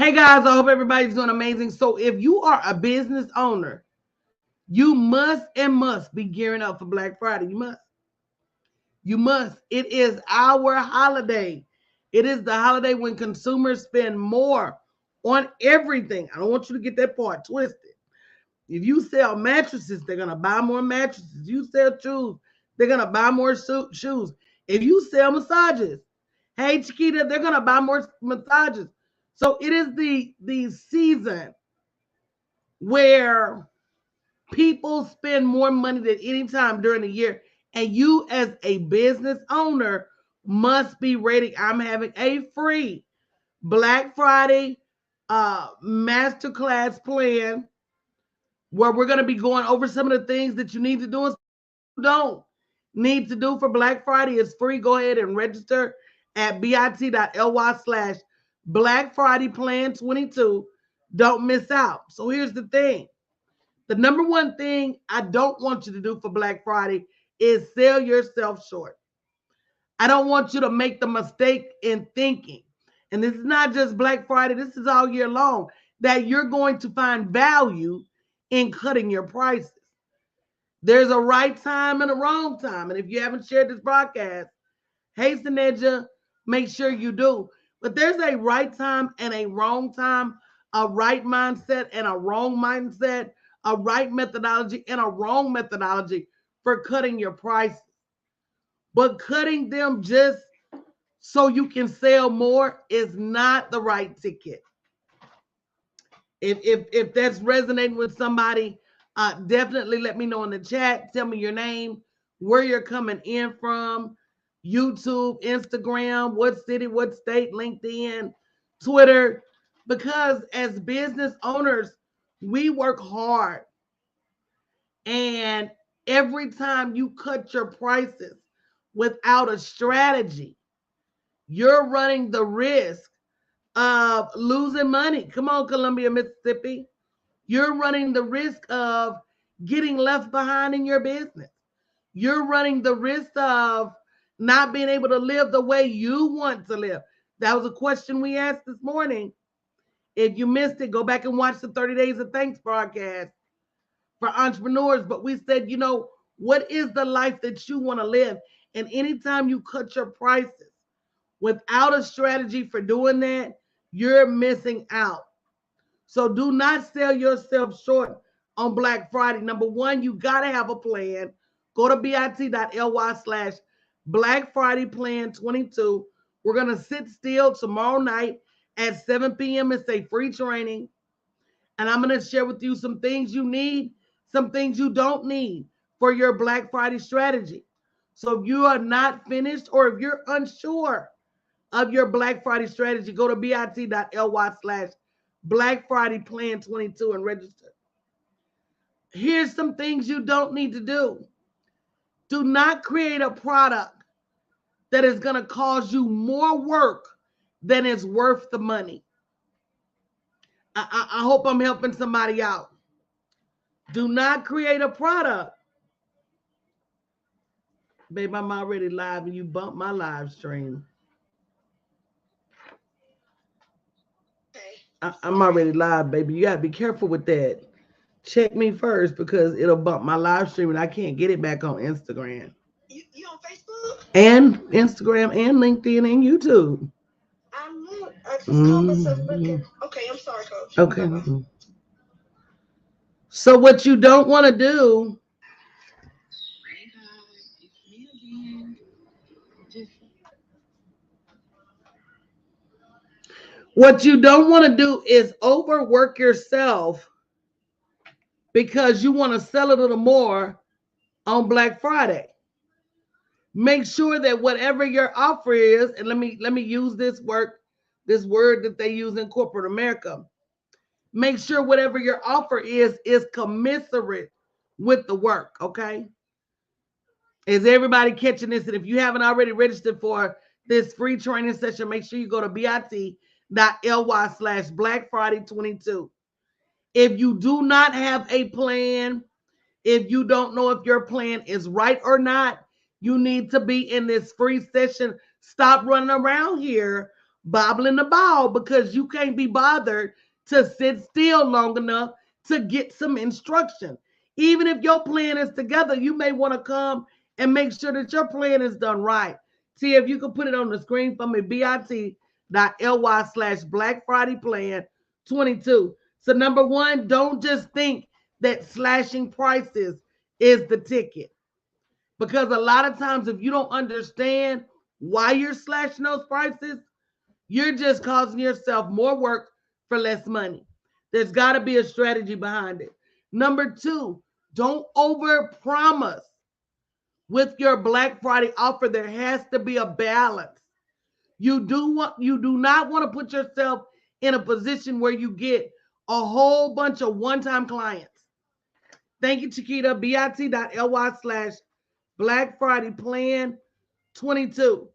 Hey guys, I hope everybody's doing amazing. So if you are a business owner, you must be gearing up for Black Friday. You must. You must. It is our holiday. It is the holiday when consumers spend more on everything. I don't want you to get that part twisted. If you sell mattresses, they're going to buy more mattresses. If you sell shoes, they're going to buy more shoes. If you sell massages, hey Chiquita, they're going to buy more massages. So it is the season where people spend more money than any time during the year. And you, as a business owner, must be ready. I'm having a free Black Friday masterclass plan where we're going to be going over some of the things that you need to do and don't need to do for Black Friday. It's free. Go ahead and register at bit.ly/ Black Friday Plan 22. Don't miss out. So here's the thing. The number one thing I don't want you to do for Black Friday is sell yourself short. I don't want you to make the mistake in thinking, and this is not just Black Friday, this is all year long, that you're going to find value in cutting your prices. There's a right time and a wrong time. And if you haven't shared this broadcast, hasten Edja, make sure you do. But there's a right time and a wrong time, a right mindset and a wrong mindset, a right methodology and a wrong methodology for cutting your prices. But cutting them just so you can sell more is not the right ticket. If that's resonating with somebody, definitely let me know in the chat. Tell me your name, where you're coming in from, YouTube, Instagram, what city, what state, LinkedIn, Twitter. Because as business owners, we work hard. And every time you cut your prices without a strategy, you're running the risk of losing money. Come on, Columbia, Mississippi. You're running the risk of getting left behind in your business. You're running the risk of not being able to live the way you want to live. That was a question we asked this morning. If you missed it, go back and watch the 30 Days of Thanks broadcast for entrepreneurs. But we said, what is the life that you want to live? And anytime you cut your prices without a strategy for doing that, you're missing out. So do not sell yourself short on Black Friday. Number one, you got to have a plan. Go to bit.ly/ Black Friday Plan 22. We're going to sit still tomorrow night at 7 p.m. It's a free training. And I'm going to share with you some things you need, some things you don't need for your Black Friday strategy. So if you are not finished or if you're unsure of your Black Friday strategy, go to bit.ly/ Black Friday Plan 22 and register. Here's some things you don't need to do. Do not create a product that is going to cause you more work than is worth the money. I hope I'm helping somebody out. Do not create a product. Babe, I'm already live and you bumped my live stream. I'm already live, baby. You got to be careful with that. Check me first because it'll bump my live stream and I can't get it back on Instagram. You on Facebook? And Instagram and LinkedIn and YouTube. I just called myself looking. Okay, I'm sorry, coach. Okay. Mm-hmm. So what you don't want to do. What you don't want to do is overwork yourself because you want to sell a little more on Black Friday. Make sure that whatever your offer is, and let me use this word that they use in corporate America. Make sure whatever your offer is commensurate with the work, okay? Is everybody catching this? And if you haven't already registered for this free training session, make sure you go to bit.ly/ Black Friday 22. If you do not have a plan, if you don't know if your plan is right or not, you need to be in this free session. Stop running around here bobbling the ball because you can't be bothered to sit still long enough to get some instruction. Even if your plan is together, you may want to come and make sure that your plan is done right. See if you can put it on the screen for me, bit.ly/Black Friday Plan 22. So number one, don't just think that slashing prices is the ticket. Because a lot of times, if you don't understand why you're slashing those prices, you're just causing yourself more work for less money. There's got to be a strategy behind it. Number two, don't overpromise with your Black Friday offer. There has to be a balance. You do not want to put yourself in a position where you get a whole bunch of one-time clients. Thank you, Chiquita. bit.ly/Black Friday Plan 22.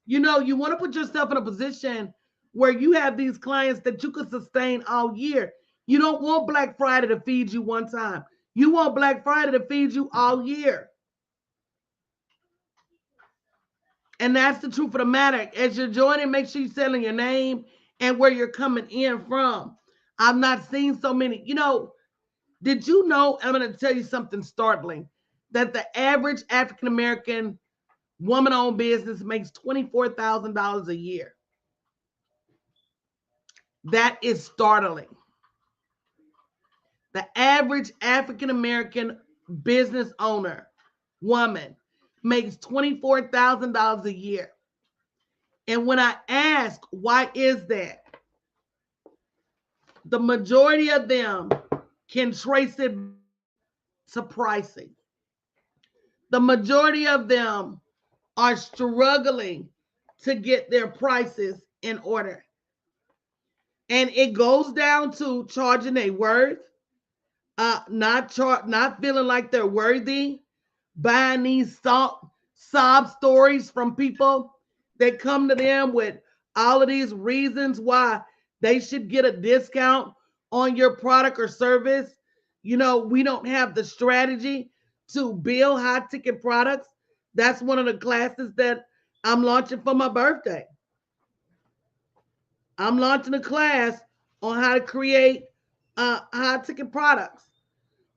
You want to put yourself in a position where you have these clients that you could sustain all year. You don't want Black Friday to feed you one time. You want Black Friday to feed you all year. And that's the truth of the matter. As you're joining, make sure you're selling your name and where you're coming in from. I've not seen so many. Did you know, I'm going to tell you something startling, that the average African-American woman-owned business makes $24,000 a year. That is startling. The average African-American business owner, woman, makes $24,000 a year. And when I ask, why is that? The majority of them can trace it to pricing. The majority of them are struggling to get their prices in order. And it goes down to charging a worth, not feeling like they're worthy, buying these sob stories from people that come to them with all of these reasons why they should get a discount on your product or service. We don't have the strategy to build high ticket products. That's one of the classes that I'm launching for my birthday. I'm launching a class on how to create high ticket products.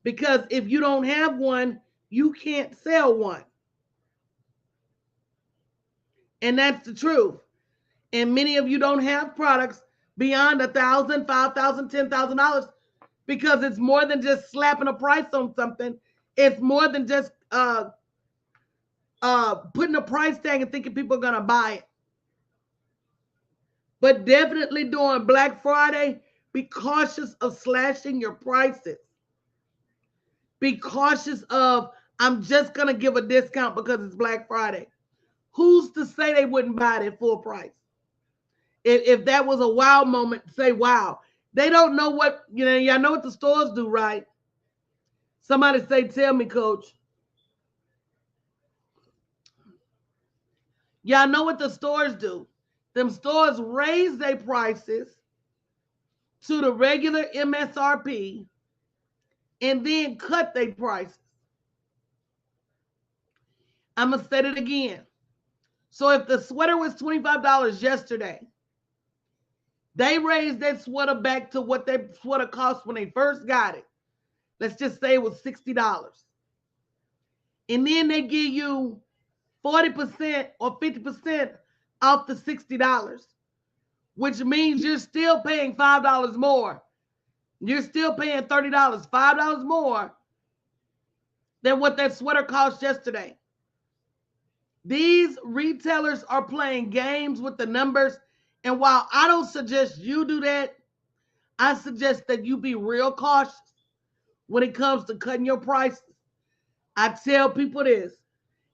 Because if you don't have one, you can't sell one. And that's the truth. And many of you don't have products beyond $1,000, $5,000, $10,000 because it's more than just slapping a price on something. It's more than just putting a price tag and thinking people are going to buy it. But definitely during Black Friday, be cautious of slashing your prices. Be cautious of, I'm just going to give a discount because it's Black Friday. Who's to say they wouldn't buy it at full price? If that was a wow moment, say wow. They don't know what, y'all know what the stores do, right? Somebody say, tell me, coach. Y'all know what the stores do. Them stores raise their prices to the regular MSRP and then cut their prices. I'm going to say it again. So if the sweater was $25 yesterday, they raised that sweater back to what that sweater cost when they first got it. Let's just say it was $60. And then they give you 40% or 50% off the $60, which means you're still paying $5 more. You're still paying $30, $5 more than what that sweater cost yesterday. These retailers are playing games with the numbers. And while I don't suggest you do that, I suggest that you be real cautious when it comes to cutting your prices. I tell people this.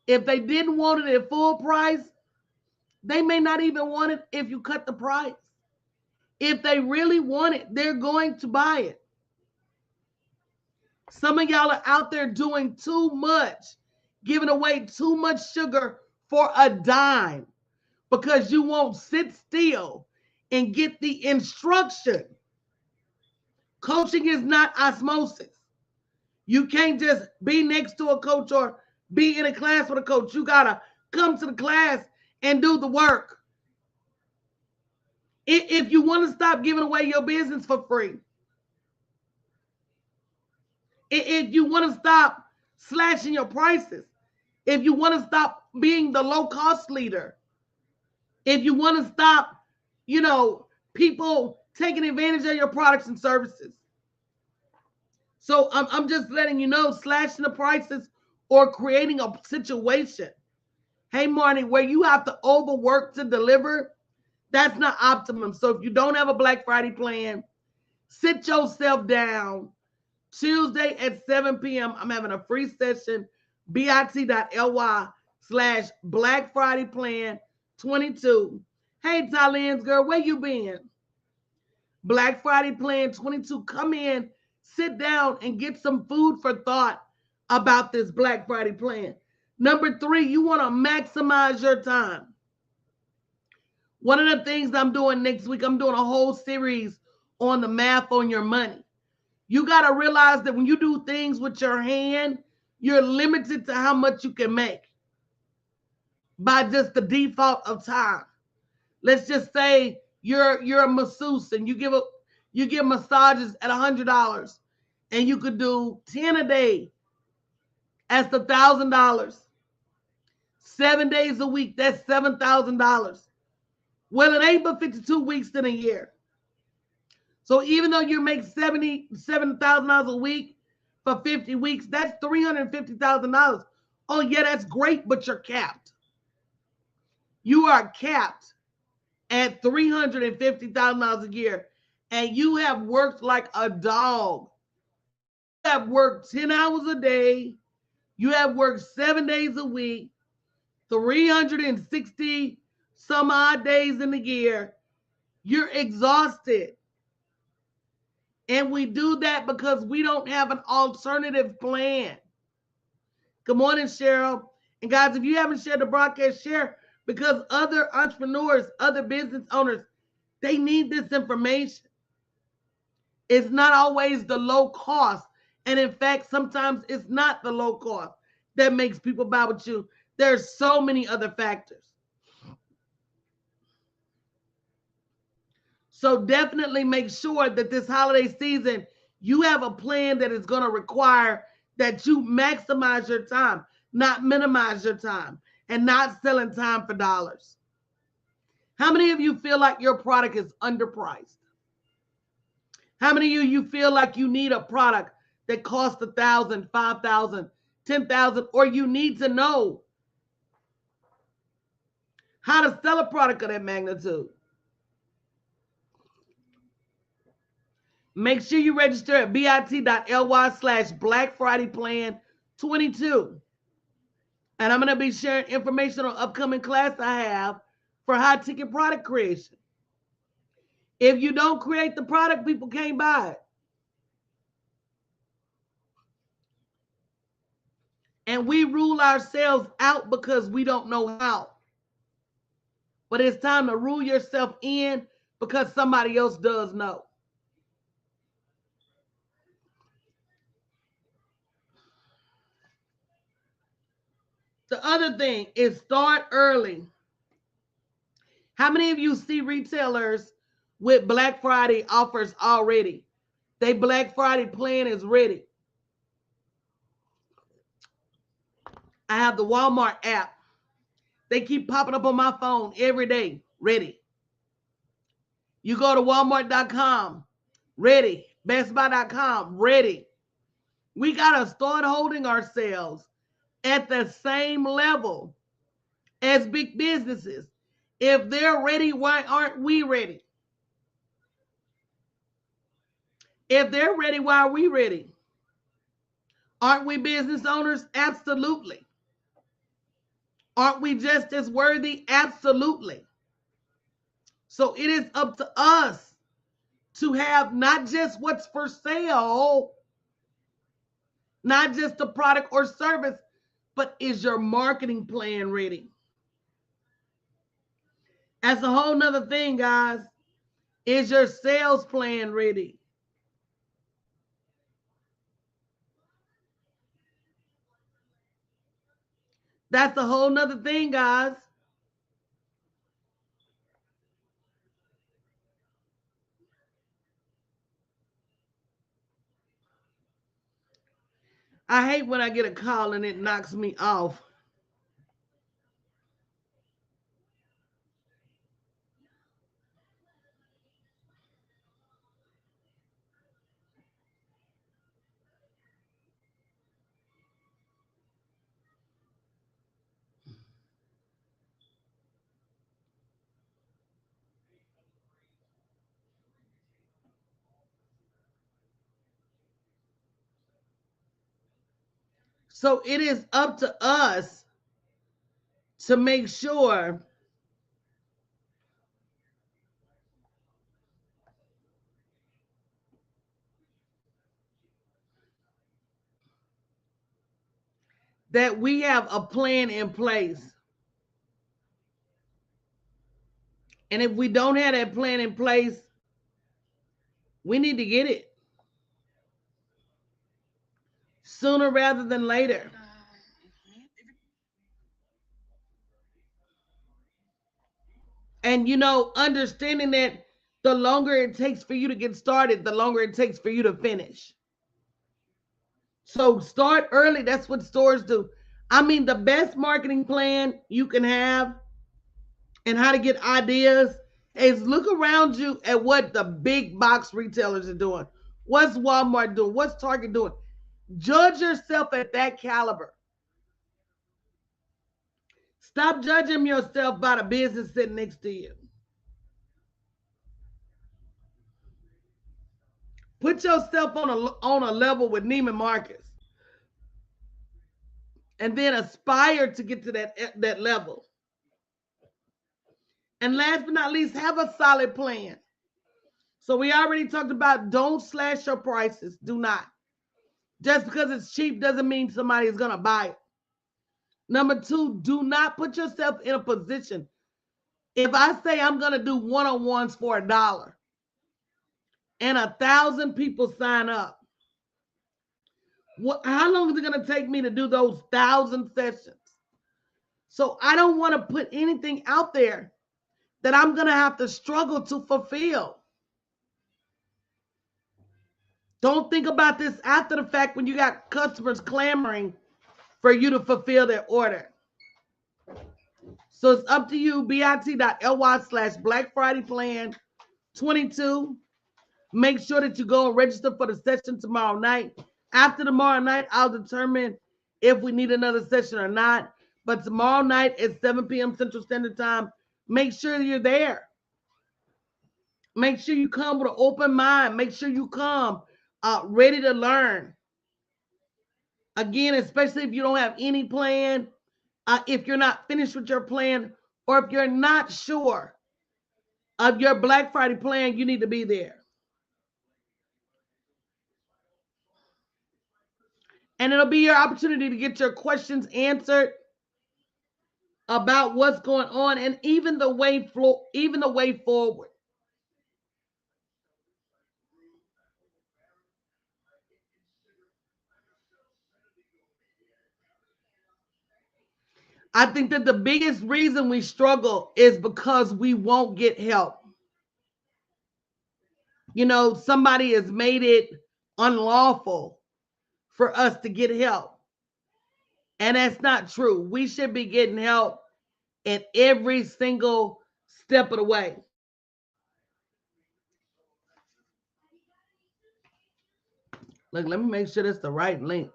If they didn't want it at full price, they may not even want it if you cut the price. If they really want it, they're going to buy it. Some of y'all are out there doing too much, giving away too much sugar for a dime because you won't sit still and get the instruction. Coaching is not osmosis. You can't just be next to a coach or be in a class with a coach. You got to come to the class and do the work. If you want to stop giving away your business for free, if you want to stop slashing your prices, if you want to stop being the low cost leader, if you want to stop, people taking advantage of your products and services. So I'm just letting you know, slashing the prices or creating a situation, hey Marnie, where you have to overwork to deliver, that's not optimum. So if you don't have a Black Friday plan, sit yourself down. Tuesday at 7 p.m. I'm having a free session, bit.ly/Black Friday Plan 22. Hey, Tylen's girl, where you been? Black Friday Plan 22. Come in, sit down, and get some food for thought about this Black Friday plan. Number 3, you want to maximize your time. One of the things I'm doing next week, I'm doing a whole series on the math on your money. You got to realize that when you do things with your hand, you're limited to how much you can make by just the default of time. Let's just say you're a masseuse and you give massages at $100, and you could do 10 a day. That's $1,000. 7 days a week, that's $7,000. Well, it ain't but 52 weeks in a year. So even though you make $77,000 a week for 50 weeks, that's $350,000. Oh yeah, that's great, but you're capped. You are capped at $350,000 a year, and you have worked like a dog. You have worked 10 hours a day. You have worked 7 days a week, 360 some odd days in the year. You're exhausted. And we do that because we don't have an alternative plan. Good morning, Cheryl. And guys, if you haven't shared the broadcast, share, because other entrepreneurs, other business owners, they need this information. It's not always the low cost. And in fact, sometimes it's not the low cost that makes people buy with you. There's so many other factors. So definitely make sure that this holiday season, you have a plan that is going to require that you maximize your time, not minimize your time, and not selling time for dollars. How many of you feel like your product is underpriced? How many of you feel like you need a product that costs $1,000, $5,000, $10,000, or you need to know how to sell a product of that magnitude? Make sure you register at bit.ly/Black Friday Plan 22. And I'm going to be sharing information on upcoming class I have for high ticket product creation. If you don't create the product, people can't buy it. And we rule ourselves out because we don't know how. But it's time to rule yourself in because somebody else does know. The other thing is start early. How many of you see retailers with Black Friday offers already? They Black Friday plan is ready. I have the Walmart app. They keep popping up on my phone every day. Ready. You go to Walmart.com. Ready. BestBuy.com. Ready. We got to start holding ourselves at the same level as big businesses. If they're ready, why aren't we ready? If they're ready, why are we ready? Aren't we business owners? Absolutely. Aren't we just as worthy? Absolutely. So it is up to us to have not just what's for sale, not just the product or service, but is your marketing plan ready? That's a whole nother thing, guys. Is your sales plan ready? That's a whole nother thing, guys. I hate when I get a call and it knocks me off. So it is up to us to make sure that we have a plan in place. And if we don't have that plan in place, we need to get it sooner rather than later. And understanding that the longer it takes for you to get started, the longer it takes for you to finish. So start early. That's what stores do. I mean, the best marketing plan you can have and how to get ideas is look around you at what the big box retailers are doing. What's Walmart doing? What's Target doing? Judge yourself at that caliber. Stop judging yourself by the business sitting next to you. Put yourself on a level with Neiman Marcus, and then aspire to get to that level. And last but not least, have a solid plan. So we already talked about don't slash your prices. Do not. Just because it's cheap doesn't mean somebody is going to buy it. Number two, do not put yourself in a position. If I say I'm going to do one-on-ones for $1 and 1,000 people sign up, how long is it going to take me to do those 1,000 sessions? So I don't want to put anything out there that I'm going to have to struggle to fulfill. Don't think about this after the fact when you got customers clamoring for you to fulfill their order. So it's up to you, bit.ly/Black Friday Plan 22. Make sure that you go and register for the session tomorrow night. After tomorrow night, I'll determine if we need another session or not. But tomorrow night at 7 p.m. Central Standard Time, make sure you're there. Make sure you come with an open mind. Make sure you come ready to learn. Again, especially if you don't have any plan, if you're not finished with your plan, or if you're not sure of your Black Friday plan, you need to be there. And it'll be your opportunity to get your questions answered about what's going on and even the way forward. I think that the biggest reason we struggle is because we won't get help. Somebody has made it unlawful for us to get help. And that's not true. We should be getting help at every single step of the way. Look, let me make sure that's the right link.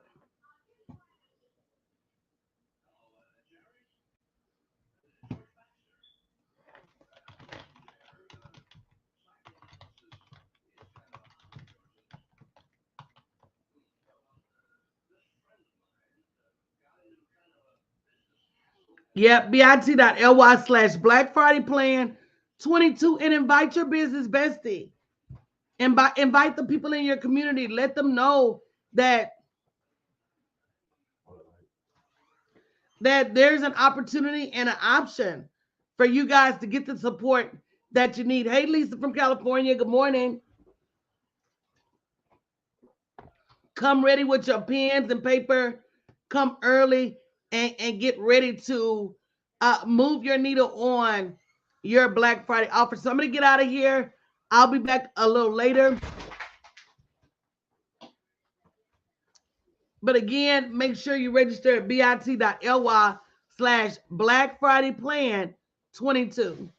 Yep, bit.ly/Black Friday Plan 22 and invite your business bestie. Invite the people in your community. Let them know that there's an opportunity and an option for you guys to get the support that you need. Hey, Lisa from California, good morning. Come ready with your pens and paper. Come early and get ready to move your needle on your Black Friday offer. So I'm going to get out of here. I'll be back a little later. But again, make sure you register at bit.ly/Black Friday Plan 22.